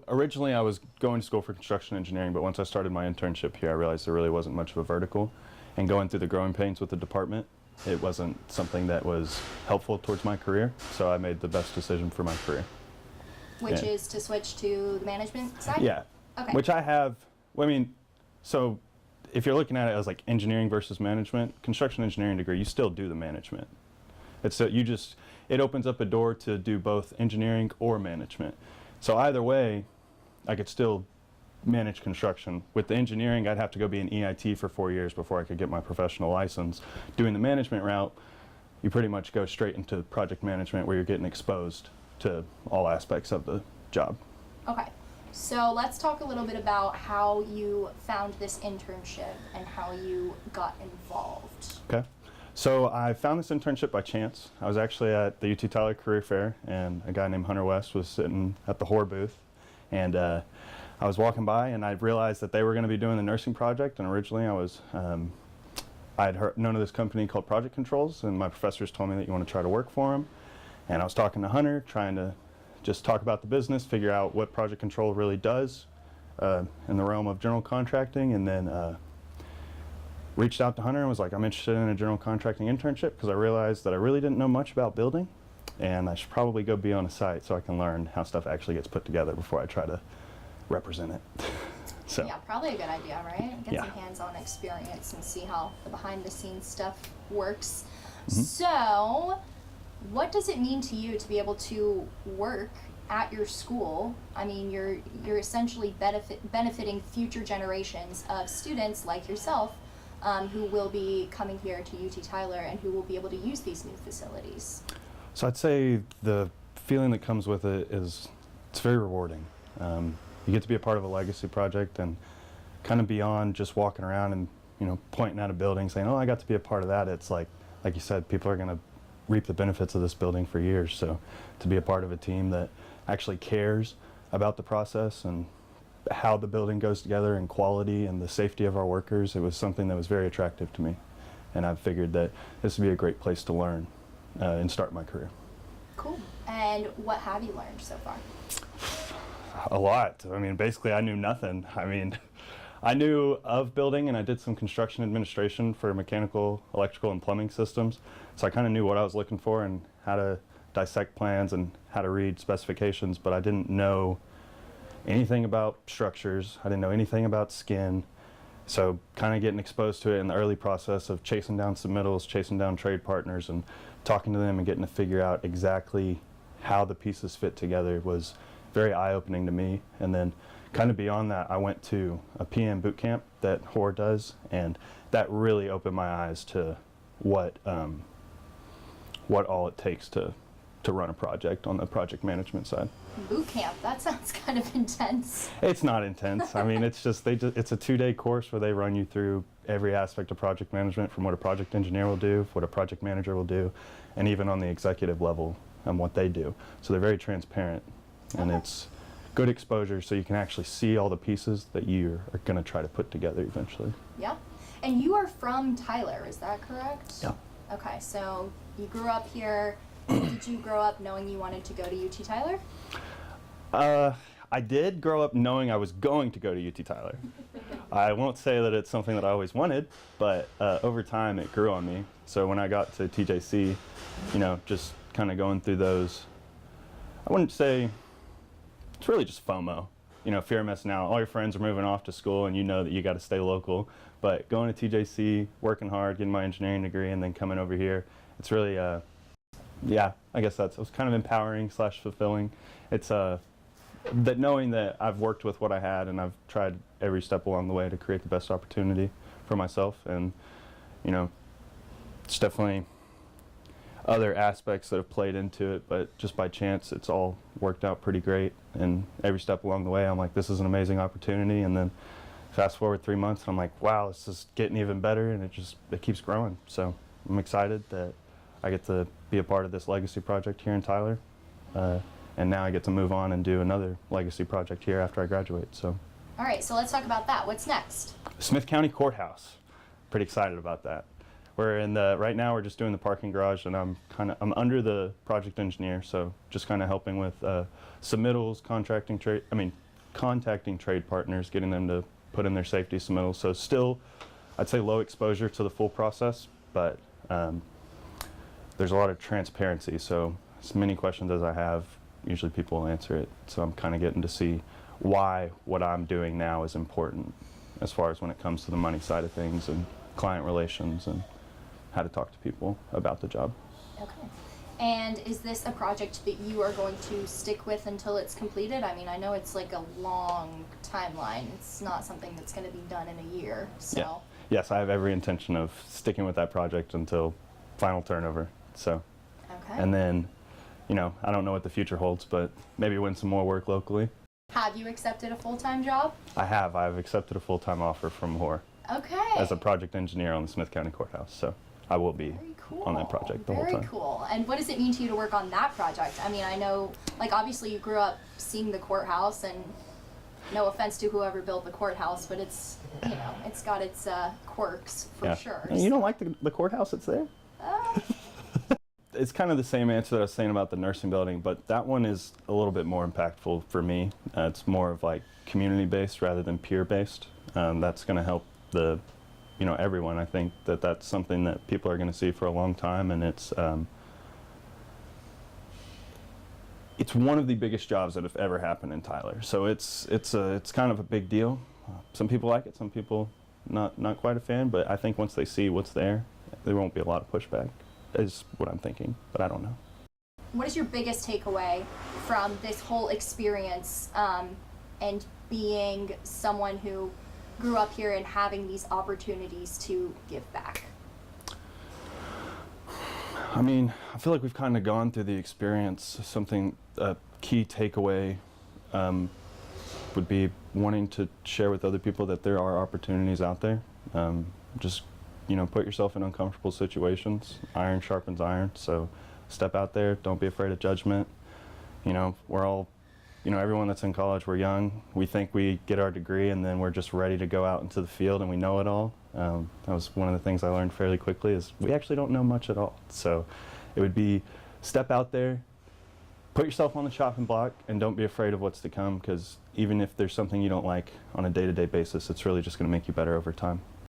originally I was going to school for construction engineering, but once I started my internship here, I realized there really wasn't much of a vertical. And going through the growing pains with the department, it wasn't something that was helpful towards my career. So I made the best decision for my career. Which is to switch to the management side? Yeah. Okay. Which I have, I mean, so if you're looking at it as like engineering versus management, construction engineering degree, you still do the management. It's it opens up a door to do both engineering or management. So either way, I could still manage construction. With the engineering, I'd have to go be an EIT for 4 years before I could get my professional license. Doing the management route, you pretty much go straight into project management where you're getting exposed to all aspects of the job. Okay. So let's talk a little bit about how you found this internship and how you got involved. Okay. So I found this internship by chance. I was actually at the UT Tyler Career Fair, and a guy named Hunter West was sitting at the whore booth, and I was walking by, and I realized that they were going to be doing the nursing project. And originally, I had known of this company called Project Controls, and my professors told me that you want to try to work for them. And I was talking to Hunter, trying to just talk about the business, figure out what Project Control really does in the realm of general contracting, and then reached out to Hunter and was like, I'm interested in a general contracting internship because I realized that I really didn't know much about building, and I should probably go be on a site so I can learn how stuff actually gets put together before I try to represent it. So yeah, probably a good idea, right? Get yeah. some hands-on experience and see how the behind-the-scenes stuff works. Mm-hmm. So, what does it mean to you to be able to work at your school? I mean, you're essentially benefiting future generations of students like yourself who will be coming here to UT Tyler and who will be able to use these new facilities. So I'd say the feeling that comes with it is it's very rewarding. You get to be a part of a legacy project, and kind of beyond just walking around and pointing at a building saying, oh, I got to be a part of that. It's like you said, people are going to reap the benefits of this building for years. So to be a part of a team that actually cares about the process and how the building goes together and quality and the safety of our workers, it was something that was very attractive to me. And I figured that this would be a great place to learn and start my career. Cool. And what have you learned so far? A lot. I mean, basically I knew nothing. I mean, I knew of building, and I did some construction administration for mechanical, electrical, and plumbing systems. So I kind of knew what I was looking for and how to dissect plans and how to read specifications, but I didn't know anything about structures. I didn't know anything about skin. So kind of getting exposed to it in the early process of chasing down submittals, chasing down trade partners, and talking to them and getting to figure out exactly how the pieces fit together was very eye-opening to me. And then kind of beyond that, I went to a PM boot camp that HOR does, and that really opened my eyes to what all it takes to run a project on the project management side. Boot camp, that sounds kind of intense. It's not intense. I mean, it's a 2-day course where they run you through every aspect of project management, from what a project engineer will do, what a project manager will do, and even on the executive level and what they do. So they're very transparent, and it's good exposure so you can actually see all the pieces that you are going to try to put together eventually. Yeah. And you are from Tyler, is that correct? Yeah. Okay, so you grew up here. Did you grow up knowing you wanted to go to UT Tyler? I did grow up knowing I was going to go to UT Tyler. I won't say that it's something that I always wanted, but over time it grew on me. So when I got to TJC, just kind of going through those, I wouldn't say, it's really just FOMO. Fear of missing out. All your friends are moving off to school, and you know that you got to stay local. But going to TJC, working hard, getting my engineering degree, and then coming over here, it's really, yeah, I guess it was kind of empowering / fulfilling. It's that knowing that I've worked with what I had, and I've tried every step along the way to create the best opportunity for myself. And it's definitely other aspects that have played into it, but just by chance it's all worked out pretty great. And every step along the way I'm like, this is an amazing opportunity. And then fast forward 3 months and I'm like, wow, this is getting even better, and it keeps growing. So I'm excited that I get to be a part of this legacy project here in Tyler, and now I get to move on and do another legacy project here after I graduate. So all right, so let's talk about that. What's next? Smith County Courthouse. Pretty excited about that. We're right now we're just doing the parking garage, and I'm under the project engineer, so just kind of helping with submittals, contracting trade, contacting trade partners, getting them to put in their safety submittals. So still, I'd say low exposure to the full process, but there's a lot of transparency. So as many questions as I have, usually people will answer it. So I'm kind of getting to see why what I'm doing now is important as far as when it comes to the money side of things and client relations and how to talk to people about the job. Okay. And is this a project that you are going to stick with until it's completed? I mean, I know it's like a long timeline. It's not something that's going to be done in a year. So. Yeah. Yes, I have every intention of sticking with that project until final turnover. So, Okay. and then, you know, I don't know what the future holds, but maybe win some more work locally. Have you accepted a full-time job? I have. I've accepted a full-time offer from HOR Okay. as a project engineer on the Smith County Courthouse. So I will be Very cool. on that project the whole Very time. cool. And what does it mean to you to work on that project? I mean, I know, like, obviously you grew up seeing the courthouse, and no offense to whoever built the courthouse, but it's, you know, it's got its quirks for Yeah. sure. And you don't like the courthouse that's there? Uh, It's kind of the same answer that I was saying about the nursing building, but that one is a little bit more impactful for me. It's more of like community-based rather than peer-based. That's going to help the, you know, everyone. I think that that's something that people are going to see for a long time, and it's one of the biggest jobs that have ever happened in Tyler. So it's kind of a big deal. Some people like it, some people not quite a fan, but I think once they see what's there, there won't be a lot of pushback. Is what I'm thinking, but I don't know. what is your biggest takeaway from this whole experience and being someone who grew up here and having these opportunities to give back? I mean, I feel like we've kind of gone through the experience. A key takeaway would be wanting to share with other people that there are opportunities out there. Just, you know, put yourself in uncomfortable situations. Iron sharpens iron, so step out there. Don't be afraid of judgment. You know, we're all, you know, everyone that's in college, we're young. We think we get our degree and then we're just ready to go out into the field and we know it all. That was one of the things I learned fairly quickly, is we actually don't know much at all. So it would be step out there, put yourself on the chopping block, and don't be afraid of what's to come, because even if there's something you don't like on a day-to-day basis, it's really just going to make you better over time.